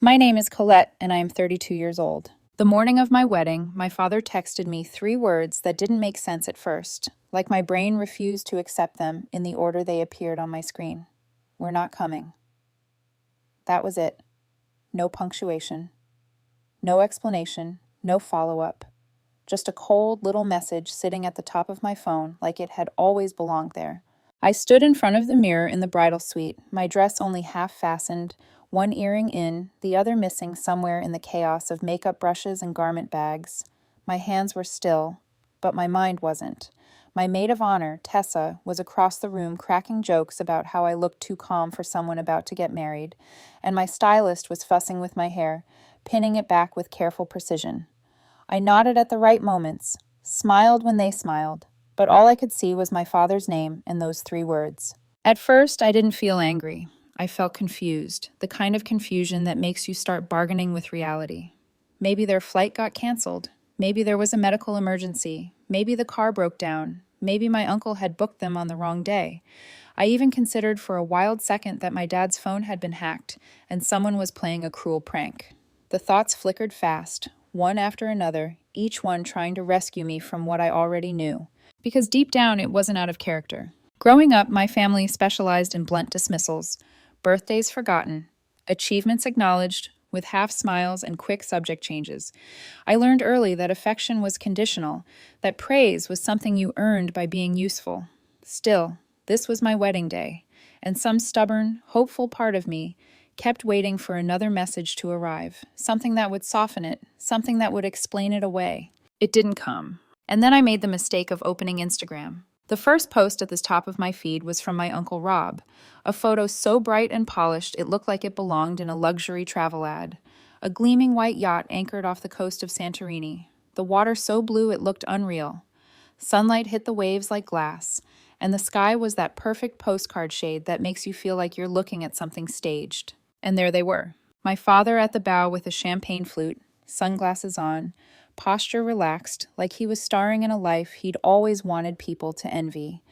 My name is Colette, and I am 32 years old. The morning of my wedding, my father texted me 3 words that didn't make sense at first, like my brain refused to accept them in the order they appeared on my screen. We're not coming. That was it. No punctuation, no explanation, no follow-up. Just a cold little message sitting at the top of my phone like it had always belonged there. I stood in front of the mirror in the bridal suite, my dress only half fastened, one earring in, the other missing somewhere in the chaos of makeup brushes and garment bags. My hands were still, but my mind wasn't. My maid of honor, Tessa, was across the room cracking jokes about how I looked too calm for someone about to get married, and my stylist was fussing with my hair, pinning it back with careful precision. I nodded at the right moments, smiled when they smiled, but all I could see was my father's name and those 3 words. At first, I didn't feel angry. I felt confused, the kind of confusion that makes you start bargaining with reality. Maybe their flight got canceled. Maybe there was a medical emergency. Maybe the car broke down. Maybe my uncle had booked them on the wrong day. I even considered for a wild second that my dad's phone had been hacked and someone was playing a cruel prank. The thoughts flickered fast, one after another, each one trying to rescue me from what I already knew. Because deep down, it wasn't out of character. Growing up, my family specialized in blunt dismissals, birthdays forgotten, achievements acknowledged with half smiles and quick subject changes. I learned early that affection was conditional, that praise was something you earned by being useful. Still, this was my wedding day, and some stubborn, hopeful part of me kept waiting for another message to arrive, something that would soften it, something that would explain it away. It didn't come. And then I made the mistake of opening Instagram. The first post at the top of my feed was from my Uncle Rob, a photo so bright and polished it looked like it belonged in a luxury travel ad. A gleaming white yacht anchored off the coast of Santorini, the water so blue it looked unreal. Sunlight hit the waves like glass, and the sky was that perfect postcard shade that makes you feel like you're looking at something staged. And there they were, my father at the bow with a champagne flute, sunglasses on, posture relaxed, like he was starring in a life he'd always wanted people to envy.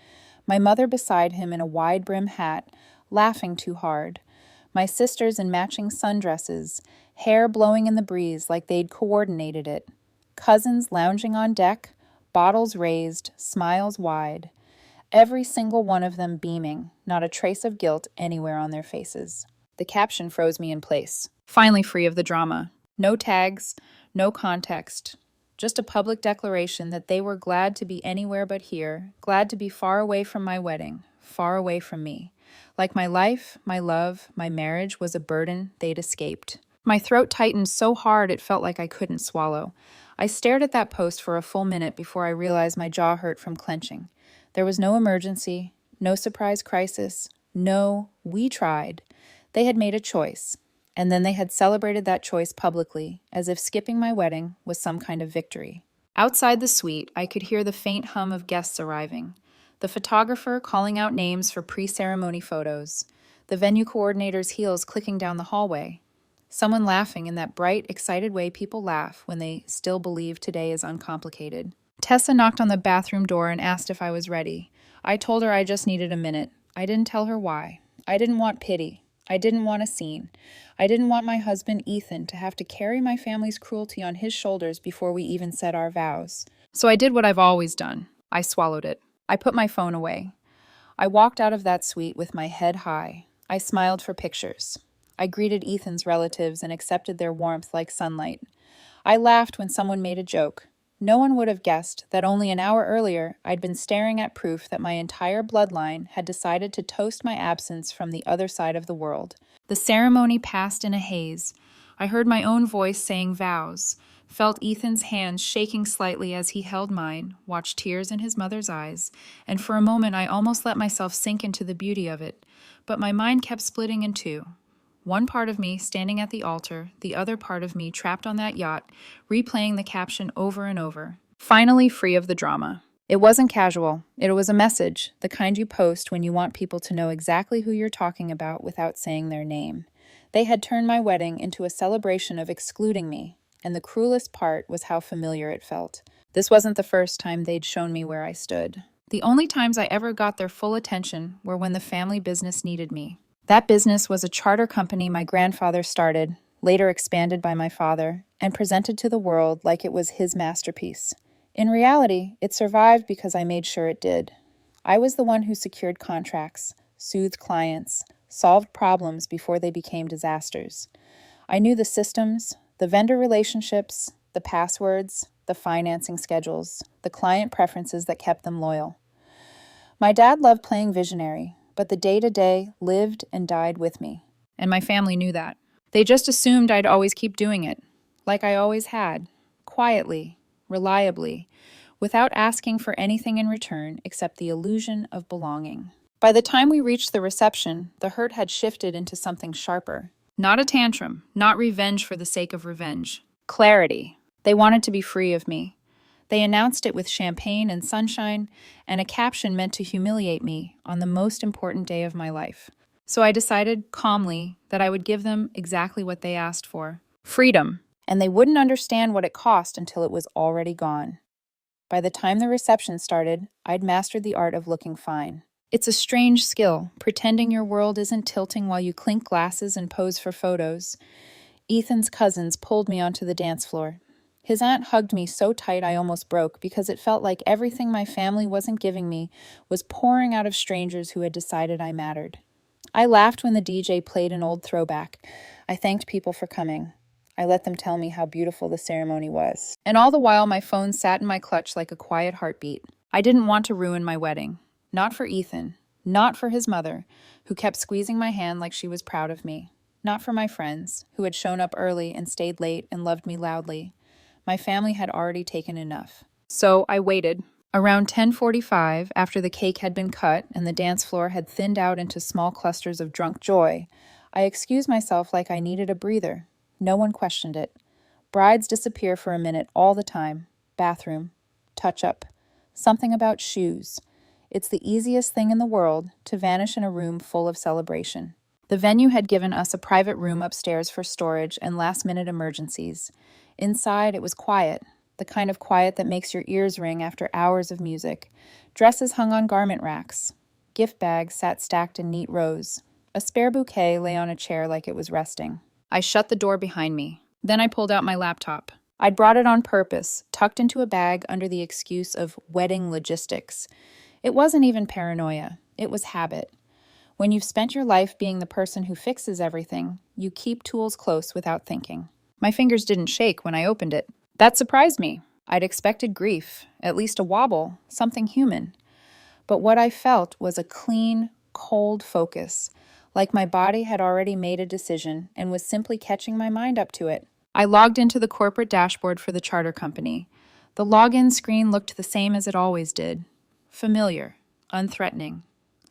My mother beside him in a wide-brim hat, laughing too hard. My sisters in matching sundresses, hair blowing in the breeze like they'd coordinated it. Cousins lounging on deck, bottles raised, smiles wide. Every single one of them beaming, not a trace of guilt anywhere on their faces. The caption froze me in place, finally free of the drama. No tags, no context, just a public declaration that they were glad to be anywhere but here, glad to be far away from my wedding, far away from me. Like my life, my love, my marriage was a burden they'd escaped. My throat tightened so hard it felt like I couldn't swallow. I stared at that post for a full minute before I realized my jaw hurt from clenching. There was no emergency, no surprise crisis, no, we tried. They had made a choice, and then they had celebrated that choice publicly, as if skipping my wedding was some kind of victory. Outside the suite, I could hear the faint hum of guests arriving, the photographer calling out names for pre-ceremony photos, the venue coordinator's heels clicking down the hallway, someone laughing in that bright, excited way people laugh when they still believe today is uncomplicated. Tessa knocked on the bathroom door and asked if I was ready. I told her I just needed a minute. I didn't tell her why. I didn't want pity. I didn't want a scene. I didn't want my husband, Ethan, to have to carry my family's cruelty on his shoulders before we even said our vows. So I did what I've always done. I swallowed it. I put my phone away. I walked out of that suite with my head high. I smiled for pictures. I greeted Ethan's relatives and accepted their warmth like sunlight. I laughed when someone made a joke. No one would have guessed that only an hour earlier I'd been staring at proof that my entire bloodline had decided to toast my absence from the other side of the world. The ceremony passed in a haze. I heard my own voice saying vows, felt Ethan's hands shaking slightly as he held mine, watched tears in his mother's eyes, and for a moment I almost let myself sink into the beauty of it. But my mind kept splitting in two. One part of me standing at the altar, the other part of me trapped on that yacht, replaying the caption over and over. Finally free of the drama. It wasn't casual. It was a message, the kind you post when you want people to know exactly who you're talking about without saying their name. They had turned my wedding into a celebration of excluding me, and the cruelest part was how familiar it felt. This wasn't the first time they'd shown me where I stood. The only times I ever got their full attention were when the family business needed me. That business was a charter company my grandfather started, later expanded by my father, and presented to the world like it was his masterpiece. In reality, it survived because I made sure it did. I was the one who secured contracts, soothed clients, solved problems before they became disasters. I knew the systems, the vendor relationships, the passwords, the financing schedules, the client preferences that kept them loyal. My dad loved playing visionary, but the day-to-day lived and died with me. And my family knew that. They just assumed I'd always keep doing it, like I always had, quietly, reliably, without asking for anything in return except the illusion of belonging. By the time we reached the reception, the hurt had shifted into something sharper. Not a tantrum, not revenge for the sake of revenge. Clarity. They wanted to be free of me. They announced it with champagne and sunshine, and a caption meant to humiliate me on the most important day of my life. So I decided, calmly, that I would give them exactly what they asked for. Freedom. And they wouldn't understand what it cost until it was already gone. By the time the reception started, I'd mastered the art of looking fine. It's a strange skill, pretending your world isn't tilting while you clink glasses and pose for photos. Ethan's cousins pulled me onto the dance floor. His aunt hugged me so tight I almost broke because it felt like everything my family wasn't giving me was pouring out of strangers who had decided I mattered. I laughed when the DJ played an old throwback. I thanked people for coming. I let them tell me how beautiful the ceremony was. And all the while, my phone sat in my clutch like a quiet heartbeat. I didn't want to ruin my wedding. Not for Ethan. Not for his mother, who kept squeezing my hand like she was proud of me. Not for my friends, who had shown up early and stayed late and loved me loudly. My family had already taken enough. So I waited. Around 10:45, after the cake had been cut and the dance floor had thinned out into small clusters of drunk joy, I excused myself like I needed a breather. No one questioned it. Brides disappear for a minute all the time. Bathroom. Touch-up. Something about shoes. It's the easiest thing in the world to vanish in a room full of celebration. The venue had given us a private room upstairs for storage and last-minute emergencies. Inside, it was quiet, the kind of quiet that makes your ears ring after hours of music. Dresses hung on garment racks. Gift bags sat stacked in neat rows. A spare bouquet lay on a chair like it was resting. I shut the door behind me. Then I pulled out my laptop. I'd brought it on purpose, tucked into a bag under the excuse of wedding logistics. It wasn't even paranoia. It was habit. When you've spent your life being the person who fixes everything, you keep tools close without thinking. My fingers didn't shake when I opened it. That surprised me. I'd expected grief, at least a wobble, something human. But what I felt was a clean, cold focus, like my body had already made a decision and was simply catching my mind up to it. I logged into the corporate dashboard for the charter company. The login screen looked the same as it always did. Familiar, unthreatening,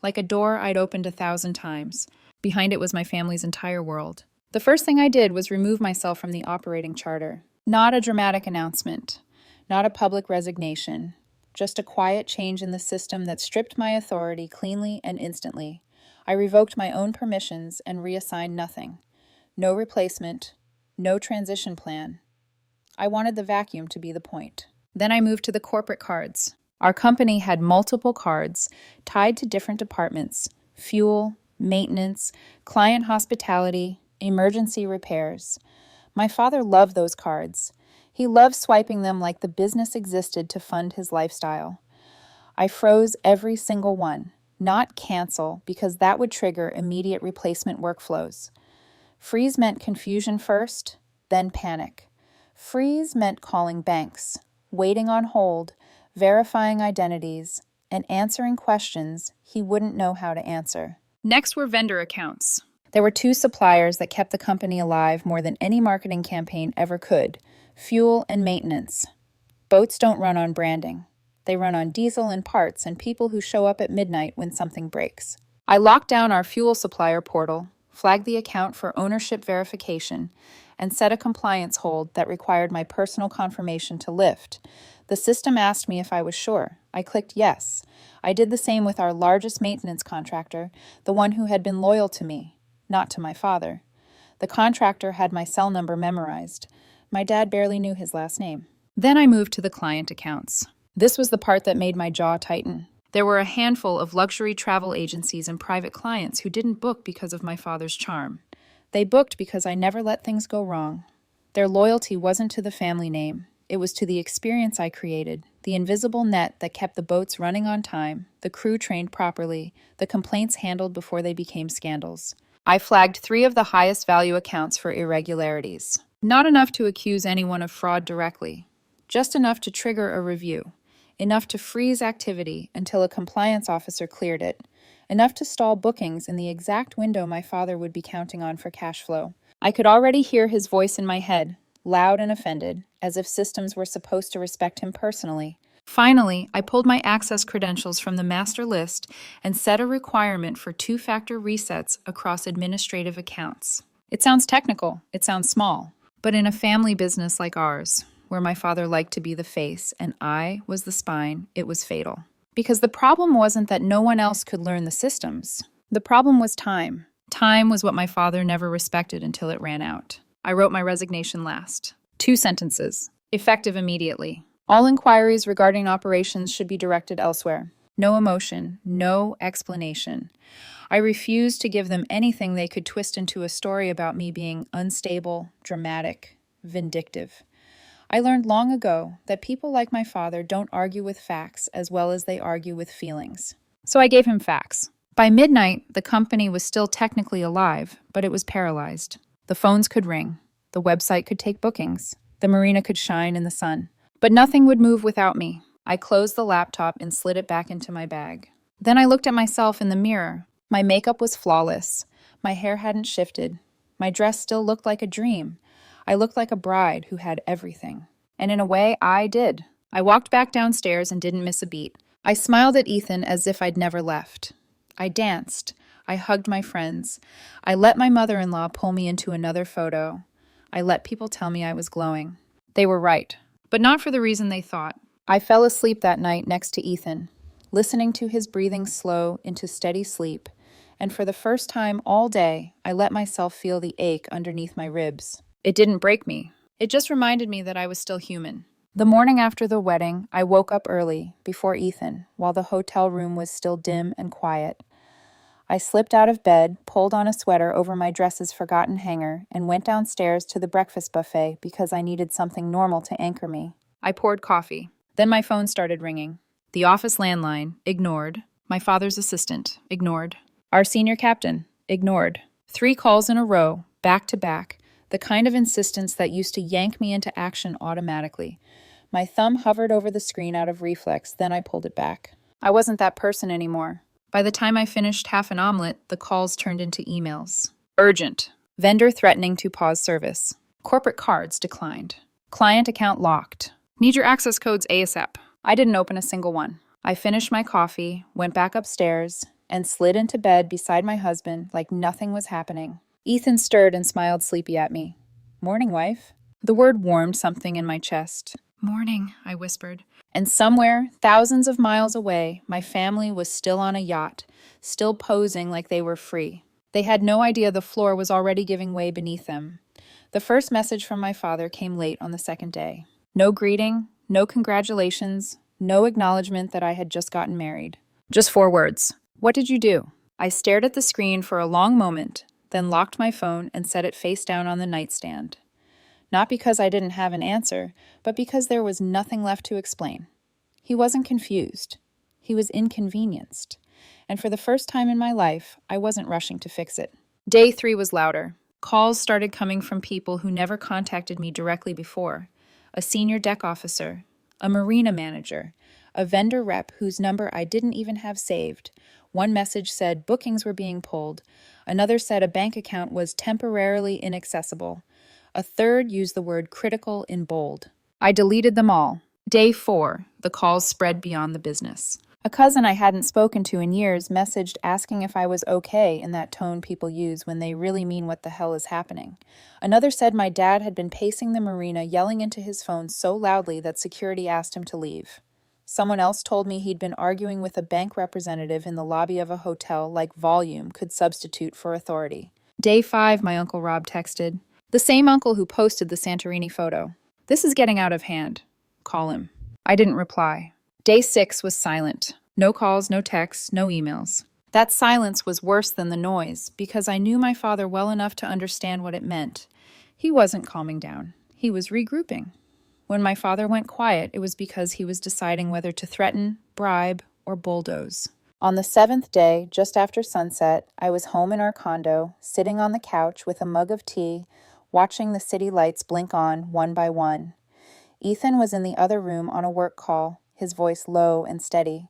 like a door I'd opened 1,000 times. Behind it was my family's entire world. The first thing I did was remove myself from the operating charter. Not a dramatic announcement, not a public resignation, just a quiet change in the system that stripped my authority cleanly and instantly. I revoked my own permissions and reassigned nothing. No replacement, no transition plan. I wanted the vacuum to be the point. Then I moved to the corporate cards. Our company had multiple cards tied to different departments: fuel, maintenance, client hospitality, emergency repairs. My father loved those cards. He loved swiping them like the business existed to fund his lifestyle. I froze every single one. Not cancel, because that would trigger immediate replacement workflows. Freeze meant confusion first, then panic. Freeze meant calling banks, waiting on hold, verifying identities, and answering questions he wouldn't know how to answer. Next were vendor accounts. There were 2 suppliers that kept the company alive more than any marketing campaign ever could: fuel and maintenance. Boats don't run on branding. They run on diesel and parts and people who show up at midnight when something breaks. I locked down our fuel supplier portal, flagged the account for ownership verification, and set a compliance hold that required my personal confirmation to lift. The system asked me if I was sure. I clicked yes. I did the same with our largest maintenance contractor, the one who had been loyal to me, not to my father. The contractor had my cell number memorized. My dad barely knew his last name. Then I moved to the client accounts. This was the part that made my jaw tighten. There were a handful of luxury travel agencies and private clients who didn't book because of my father's charm. They booked because I never let things go wrong. Their loyalty wasn't to the family name. It was to the experience I created, the invisible net that kept the boats running on time, the crew trained properly, the complaints handled before they became scandals. I flagged 3 of the highest value accounts for irregularities. Not enough to accuse anyone of fraud directly, just enough to trigger a review, enough to freeze activity until a compliance officer cleared it, enough to stall bookings in the exact window my father would be counting on for cash flow. I could already hear his voice in my head, loud and offended, as if systems were supposed to respect him personally. Finally, I pulled my access credentials from the master list and set a requirement for 2-factor resets across administrative accounts. It sounds technical, it sounds small, but in a family business like ours, where my father liked to be the face and I was the spine, it was fatal. Because the problem wasn't that no one else could learn the systems. The problem was time. Time was what my father never respected until it ran out. I wrote my resignation last. 2 sentences, effective immediately. All inquiries regarding operations should be directed elsewhere. No emotion, no explanation. I refused to give them anything they could twist into a story about me being unstable, dramatic, vindictive. I learned long ago that people like my father don't argue with facts as well as they argue with feelings. So I gave him facts. By midnight, the company was still technically alive, but it was paralyzed. The phones could ring. The website could take bookings. The marina could shine in the sun. But nothing would move without me. I closed the laptop and slid it back into my bag. Then I looked at myself in the mirror. My makeup was flawless. My hair hadn't shifted. My dress still looked like a dream. I looked like a bride who had everything. And in a way, I did. I walked back downstairs and didn't miss a beat. I smiled at Ethan as if I'd never left. I danced. I hugged my friends. I let my mother-in-law pull me into another photo. I let people tell me I was glowing. They were right, but not for the reason they thought. I fell asleep that night next to Ethan, listening to his breathing slow into steady sleep, and for the first time all day, I let myself feel the ache underneath my ribs. It didn't break me. It just reminded me that I was still human. The morning after the wedding, I woke up early, before Ethan, while the hotel room was still dim and quiet. I slipped out of bed, pulled on a sweater over my dress's forgotten hanger, and went downstairs to the breakfast buffet because I needed something normal to anchor me. I poured coffee. Then my phone started ringing. The office landline, ignored. My father's assistant, ignored. Our senior captain, ignored. 3 calls in a row, back to back, the kind of insistence that used to yank me into action automatically. My thumb hovered over the screen out of reflex, then I pulled it back. I wasn't that person anymore. By the time I finished half an omelet, the calls turned into emails. Urgent. Vendor threatening to pause service. Corporate cards declined. Client account locked. Need your access codes ASAP. I didn't open a single one. I finished my coffee, went back upstairs, and slid into bed beside my husband like nothing was happening. Ethan stirred and smiled sleepy at me. Morning, wife. The word warmed something in my chest. Morning, I whispered. And somewhere, thousands of miles away, my family was still on a yacht, still posing like they were free. They had no idea the floor was already giving way beneath them. The first message from my father came late on the second day. No greeting, no congratulations, no acknowledgement that I had just gotten married. Just 4 words. What did you do? I stared at the screen for a long moment, then locked my phone and set it face down on the nightstand. Not because I didn't have an answer, but because there was nothing left to explain. He wasn't confused. He was inconvenienced. And for the first time in my life, I wasn't rushing to fix it. Day 3 was louder. Calls started coming from people who never contacted me directly before. A senior deck officer, a marina manager, a vendor rep whose number I didn't even have saved. One message said bookings were being pulled. Another said a bank account was temporarily inaccessible. A third used the word critical in bold. I deleted them all. Day 4, the calls spread beyond the business. A cousin I hadn't spoken to in years messaged asking if I was okay in that tone people use when they really mean what the hell is happening. Another said my dad had been pacing the marina yelling into his phone so loudly that security asked him to leave. Someone else told me he'd been arguing with a bank representative in the lobby of a hotel like volume could substitute for authority. Day 5, my Uncle Rob texted. The same uncle who posted the Santorini photo. This is getting out of hand. Call him. I didn't reply. Day 6 was silent. No calls, no texts, no emails. That silence was worse than the noise, because I knew my father well enough to understand what it meant. He wasn't calming down. He was regrouping. When my father went quiet, it was because he was deciding whether to threaten, bribe, or bulldoze. On the seventh day, just after sunset, I was home in our condo, sitting on the couch with a mug of tea, watching the city lights blink on one by one. Ethan was in the other room on a work call, his voice low and steady.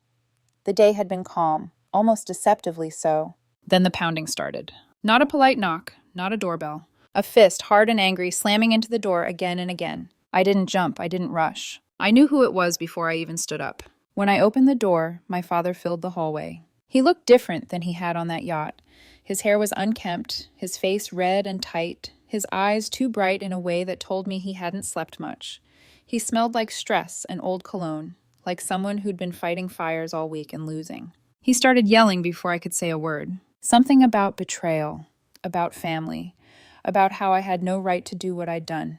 The day had been calm, almost deceptively so. Then the pounding started. Not a polite knock, not a doorbell. A fist, hard and angry, slamming into the door again and again. I didn't jump, I didn't rush. I knew who it was before I even stood up. When I opened the door, my father filled the hallway. He looked different than he had on that yacht. His hair was unkempt, his face red and tight, his eyes too bright in a way that told me he hadn't slept much. He smelled like stress and old cologne, like someone who'd been fighting fires all week and losing. He started yelling before I could say a word. Something about betrayal, about family, about how I had no right to do what I'd done.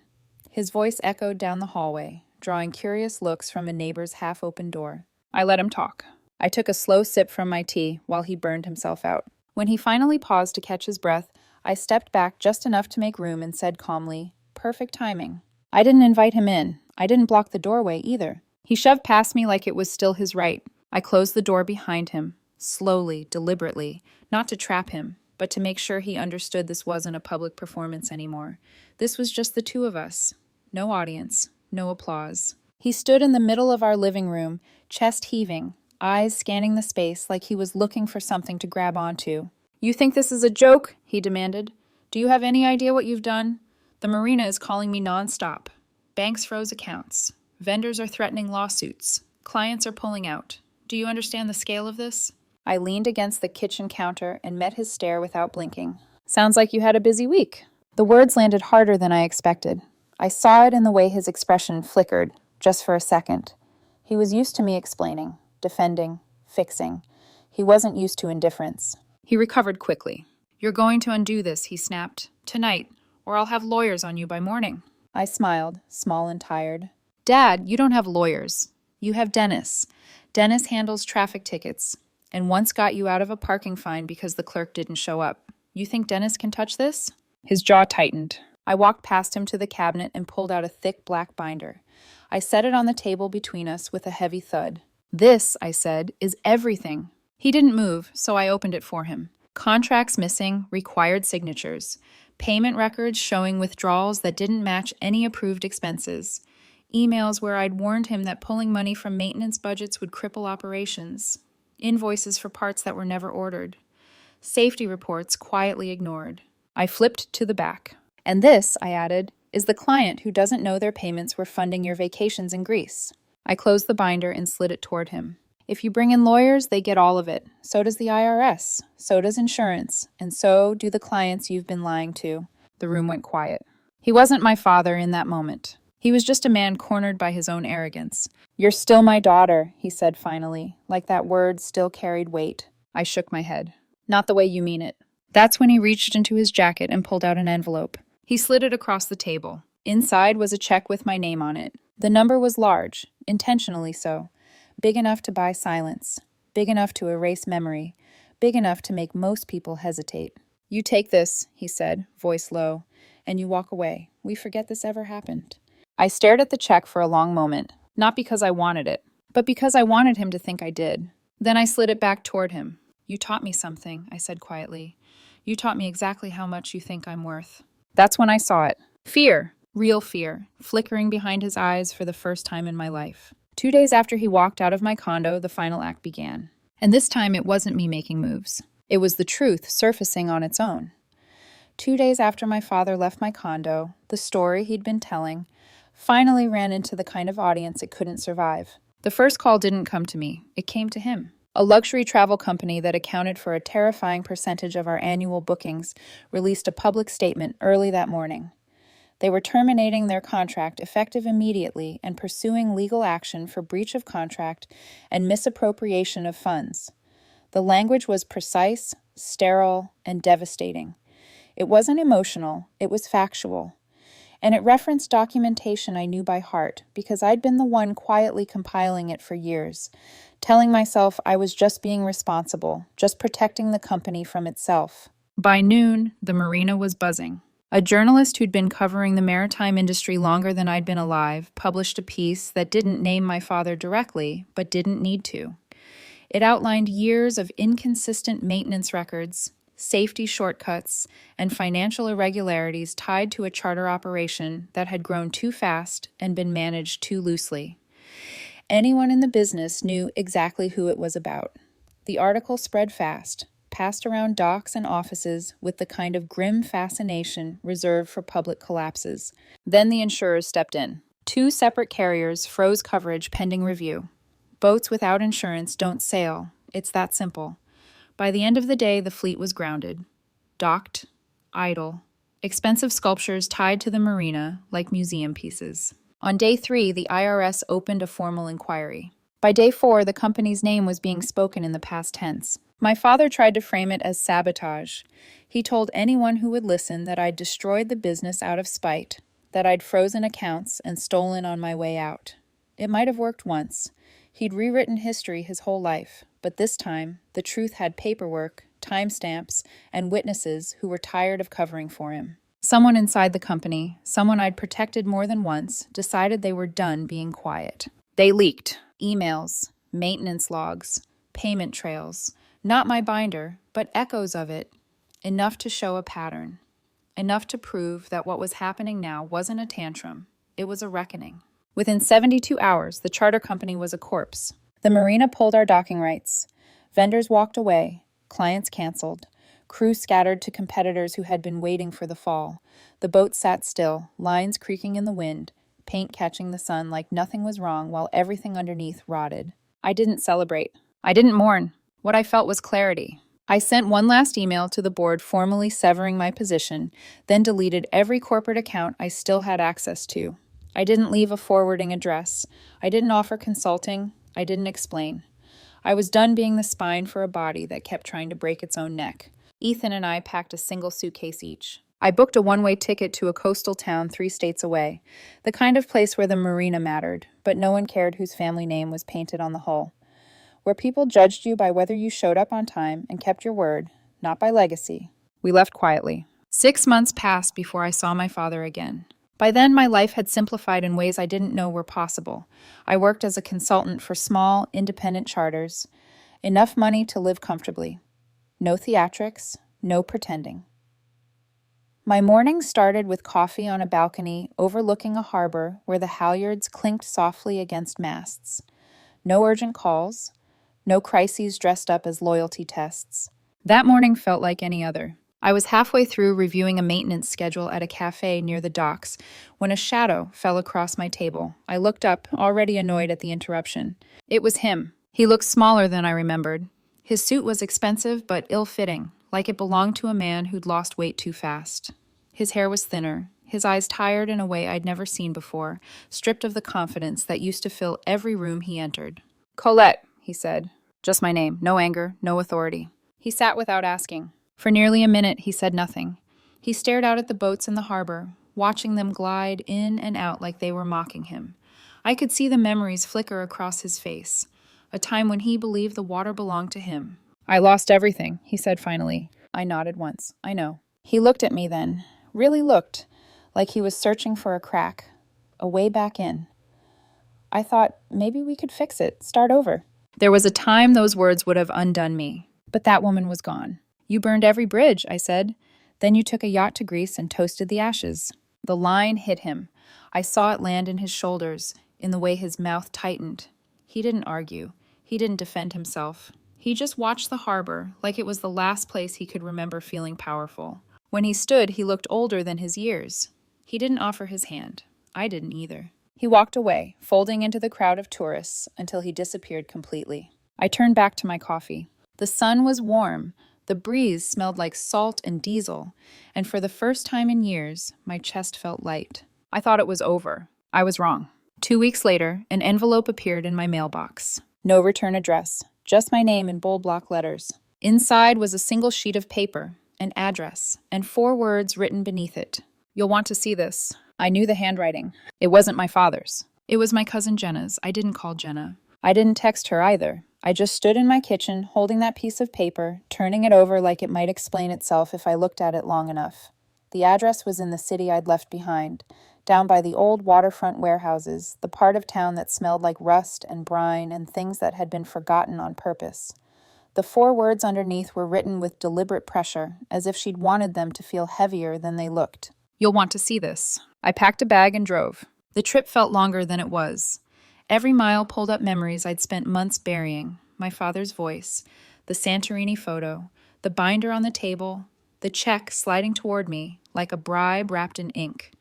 His voice echoed down the hallway, drawing curious looks from a neighbor's half-open door. I let him talk. I took a slow sip from my tea while he burned himself out. When he finally paused to catch his breath, I stepped back just enough to make room and said calmly, "Perfect timing." I didn't invite him in. I didn't block the doorway either. He shoved past me like it was still his right. I closed the door behind him, slowly, deliberately, not to trap him, but to make sure he understood this wasn't a public performance anymore. This was just the two of us. No audience, no applause. He stood in the middle of our living room, chest heaving, eyes scanning the space like he was looking for something to grab onto. "You think this is a joke?" he demanded. "Do you have any idea what you've done? The marina is calling me nonstop. Banks froze accounts. Vendors are threatening lawsuits. Clients are pulling out. Do you understand the scale of this?" I leaned against the kitchen counter and met his stare without blinking. "Sounds like you had a busy week." The words landed harder than I expected. I saw it in the way his expression flickered, just for a second. He was used to me explaining, defending, fixing. He wasn't used to indifference. He recovered quickly. "You're going to undo this," he snapped. "Tonight, or I'll have lawyers on you by morning." I smiled, small and tired. "Dad, you don't have lawyers. You have Dennis. Dennis handles traffic tickets, and once got you out of a parking fine because the clerk didn't show up. You think Dennis can touch this?" His jaw tightened. I walked past him to the cabinet and pulled out a thick black binder. I set it on the table between us with a heavy thud. "This," I said, "is everything." He didn't move, so I opened it for him. Contracts missing, required signatures. Payment records showing withdrawals that didn't match any approved expenses. Emails where I'd warned him that pulling money from maintenance budgets would cripple operations. Invoices for parts that were never ordered. Safety reports quietly ignored. I flipped to the back. "And this," I added, "is the client who doesn't know their payments were funding your vacations in Greece." I closed the binder and slid it toward him. "If you bring in lawyers, they get all of it. So does the IRS. So does insurance. And so do the clients you've been lying to." The room went quiet. He wasn't my father in that moment. He was just a man cornered by his own arrogance. "You're still my daughter," he said finally, like that word still carried weight. I shook my head. "Not the way you mean it." That's when he reached into his jacket and pulled out an envelope. He slid it across the table. Inside was a check with my name on it. The number was large, intentionally so. Big enough to buy silence. Big enough to erase memory. Big enough to make most people hesitate. "You take this," he said, voice low, "and you walk away. We forget this ever happened." I stared at the check for a long moment, not because I wanted it, but because I wanted him to think I did. Then I slid it back toward him. "You taught me something," I said quietly. "You taught me exactly how much you think I'm worth." That's when I saw it. Fear, real fear, flickering behind his eyes for the first time in my life. 2 days after he walked out of my condo, the final act began. And this time it wasn't me making moves. It was the truth surfacing on its own. 2 days after my father left my condo, the story he'd been telling finally ran into the kind of audience it couldn't survive. The first call didn't come to me. It came to him. A luxury travel company that accounted for a terrifying percentage of our annual bookings released a public statement early that morning. They were terminating their contract effective immediately and pursuing legal action for breach of contract and misappropriation of funds. The language was precise, sterile, and devastating. It wasn't emotional, it was factual. And it referenced documentation I knew by heart because I'd been the one quietly compiling it for years, telling myself I was just being responsible, just protecting the company from itself. By noon, the marina was buzzing. A journalist who'd been covering the maritime industry longer than I'd been alive published a piece that didn't name my father directly, but didn't need to. It outlined years of inconsistent maintenance records, safety shortcuts, and financial irregularities tied to a charter operation that had grown too fast and been managed too loosely. Anyone in the business knew exactly who it was about. The article spread fast, passed around docks and offices with the kind of grim fascination reserved for public collapses. Then the insurers stepped in. 2 separate carriers froze coverage pending review. Boats without insurance don't sail. It's that simple. By the end of the day, the fleet was grounded, docked, idle, expensive sculptures tied to the marina like museum pieces. On day 3, the IRS opened a formal inquiry. By day 4, the company's name was being spoken in the past tense. My father tried to frame it as sabotage. He told anyone who would listen that I'd destroyed the business out of spite, that I'd frozen accounts and stolen on my way out. It might have worked once. He'd rewritten history his whole life, but this time, the truth had paperwork, timestamps, and witnesses who were tired of covering for him. Someone inside the company, someone I'd protected more than once, decided they were done being quiet. They leaked emails, maintenance logs, payment trails, not my binder, but echoes of it, enough to show a pattern, enough to prove that what was happening now wasn't a tantrum, it was a reckoning. Within 72 hours, the charter company was a corpse. The marina pulled our docking rights. Vendors walked away, clients canceled. Crew scattered to competitors who had been waiting for the fall. The boat sat still, lines creaking in the wind, paint catching the sun like nothing was wrong while everything underneath rotted. I didn't celebrate. I didn't mourn. What I felt was clarity. I sent one last email to the board formally severing my position, then deleted every corporate account I still had access to. I didn't leave a forwarding address. I didn't offer consulting. I didn't explain. I was done being the spine for a body that kept trying to break its own neck. Ethan and I packed a single suitcase each. I booked a one-way ticket to a coastal town 3 states away, the kind of place where the marina mattered, but no one cared whose family name was painted on the hull. Where people judged you by whether you showed up on time and kept your word, not by legacy. We left quietly. 6 months passed before I saw my father again. By then, my life had simplified in ways I didn't know were possible. I worked as a consultant for small, independent charters. Enough money to live comfortably. No theatrics, no pretending. My morning started with coffee on a balcony overlooking a harbor where the halyards clinked softly against masts. No urgent calls, no crises dressed up as loyalty tests. That morning felt like any other. I was halfway through reviewing a maintenance schedule at a cafe near the docks when a shadow fell across my table. I looked up, already annoyed at the interruption. It was him. He looked smaller than I remembered. His suit was expensive but ill-fitting, like it belonged to a man who'd lost weight too fast. His hair was thinner, his eyes tired in a way I'd never seen before, stripped of the confidence that used to fill every room he entered. "Colette," he said. Just my name, no anger, no authority. He sat without asking. For nearly a minute, he said nothing. He stared out at the boats in the harbor, watching them glide in and out like they were mocking him. I could see the memories flicker across his face, a time when he believed the water belonged to him. "I lost everything," he said finally. I nodded once. "I know." He looked at me then, really looked, like he was searching for a crack, a way back in. I thought, maybe we could fix it, start over. There was a time those words would have undone me, but that woman was gone. "You burned every bridge," I said. "Then you took a yacht to Greece and toasted the ashes." The line hit him. I saw it land in his shoulders, in the way his mouth tightened. He didn't argue. He didn't defend himself. He just watched the harbor, like it was the last place he could remember feeling powerful. When he stood, he looked older than his years. He didn't offer his hand. I didn't either. He walked away, folding into the crowd of tourists until he disappeared completely. I turned back to my coffee. The sun was warm. The breeze smelled like salt and diesel, and for the first time in years, my chest felt light. I thought it was over. I was wrong. 2 weeks later, an envelope appeared in my mailbox. No return address, just my name in bold block letters. Inside was a single sheet of paper, an address, and 4 words written beneath it. "You'll want to see this. I knew the handwriting. It wasn't my father's. It was my cousin Jenna's. I didn't call Jenna. I didn't text her either. I just stood in my kitchen, holding that piece of paper, turning it over like it might explain itself if I looked at it long enough. The address was in the city I'd left behind, down by the old waterfront warehouses, the part of town that smelled like rust and brine and things that had been forgotten on purpose. The 4 words underneath were written with deliberate pressure, as if she'd wanted them to feel heavier than they looked. You'll want to see this. I packed a bag and drove. The trip felt longer than it was. Every mile pulled up memories I'd spent months burying. My father's voice, the Santorini photo, the binder on the table, the check sliding toward me like a bribe wrapped in ink.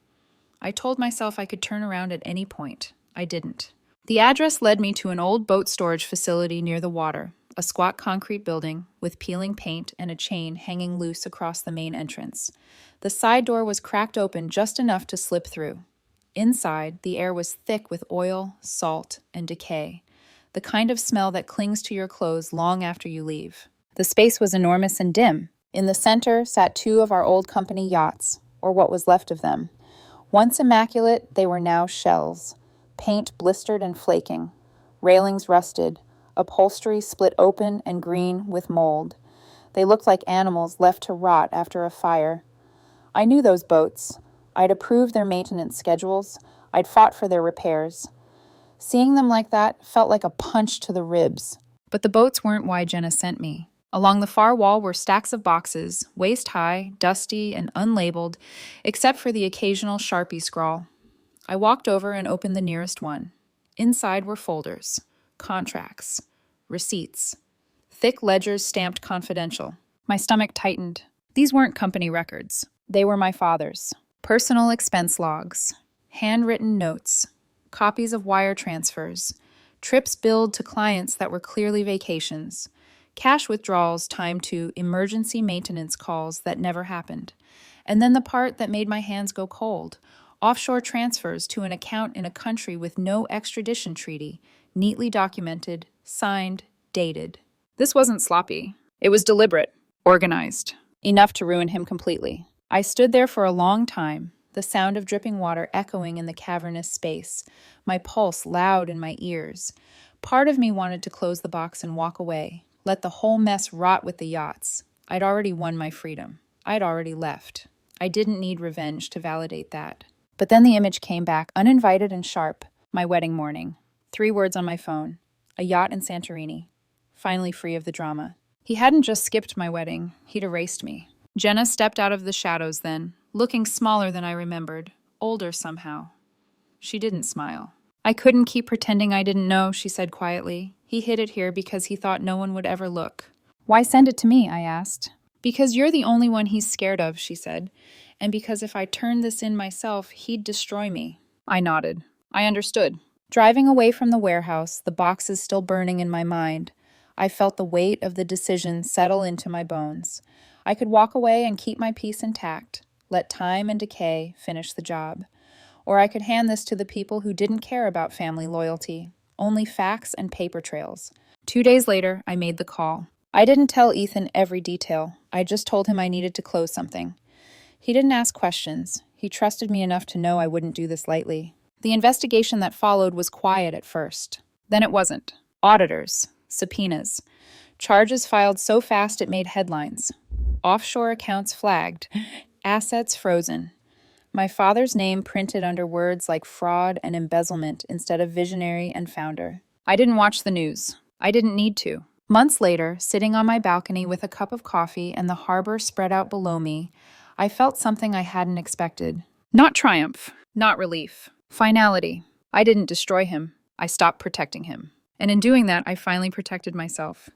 I told myself I could turn around at any point. I didn't. The address led me to an old boat storage facility near the water, a squat concrete building with peeling paint and a chain hanging loose across the main entrance. The side door was cracked open just enough to slip through. Inside, the air was thick with oil, salt, and decay, the kind of smell that clings to your clothes long after you leave. The space was enormous and dim. In the center sat 2 of our old company yachts, or what was left of them. Once immaculate, they were now shells, paint blistered and flaking, railings rusted, upholstery split open and green with mold. They looked like animals left to rot after a fire. I knew those boats. I'd approved their maintenance schedules. I'd fought for their repairs. Seeing them like that felt like a punch to the ribs. But the boats weren't why Jenna sent me. Along the far wall were stacks of boxes, waist-high, dusty, and unlabeled, except for the occasional Sharpie scrawl. I walked over and opened the nearest one. Inside were folders, contracts, receipts, thick ledgers stamped confidential. My stomach tightened. These weren't company records. They were my father's. Personal expense logs, handwritten notes, copies of wire transfers, trips billed to clients that were clearly vacations, cash withdrawals timed to emergency maintenance calls that never happened, and then the part that made my hands go cold, offshore transfers to an account in a country with no extradition treaty, neatly documented, signed, dated. This wasn't sloppy. It was deliberate, organized, enough to ruin him completely. I stood there for a long time, the sound of dripping water echoing in the cavernous space, my pulse loud in my ears. Part of me wanted to close the box and walk away, let the whole mess rot with the yachts. I'd already won my freedom. I'd already left. I didn't need revenge to validate that. But then the image came back, uninvited and sharp. My wedding morning. 3 words on my phone. A yacht in Santorini. Finally free of the drama. He hadn't just skipped my wedding. He'd erased me. Jenna stepped out of the shadows then, looking smaller than I remembered, older somehow. She didn't smile. I couldn't keep pretending I didn't know, she said quietly. He hid it here because he thought no one would ever look. Why send it to me, I asked. Because you're the only one he's scared of, she said, and because if I turned this in myself, he'd destroy me. I nodded. I understood. Driving away from the warehouse, the boxes still burning in my mind, I felt the weight of the decision settle into my bones. I could walk away and keep my peace intact, let time and decay finish the job. Or I could hand this to the people who didn't care about family loyalty, only facts and paper trails. 2 days later, I made the call. I didn't tell Ethan every detail. I just told him I needed to close something. He didn't ask questions. He trusted me enough to know I wouldn't do this lightly. The investigation that followed was quiet at first. Then it wasn't. Auditors, subpoenas, charges filed so fast it made headlines. Offshore accounts flagged, assets frozen. My father's name printed under words like fraud and embezzlement instead of visionary and founder. I didn't watch the news. I didn't need to. Months later, sitting on my balcony with a cup of coffee and the harbor spread out below me, I felt something I hadn't expected. Not triumph, not relief. Finality. I didn't destroy him. I stopped protecting him. And in doing that, I finally protected myself.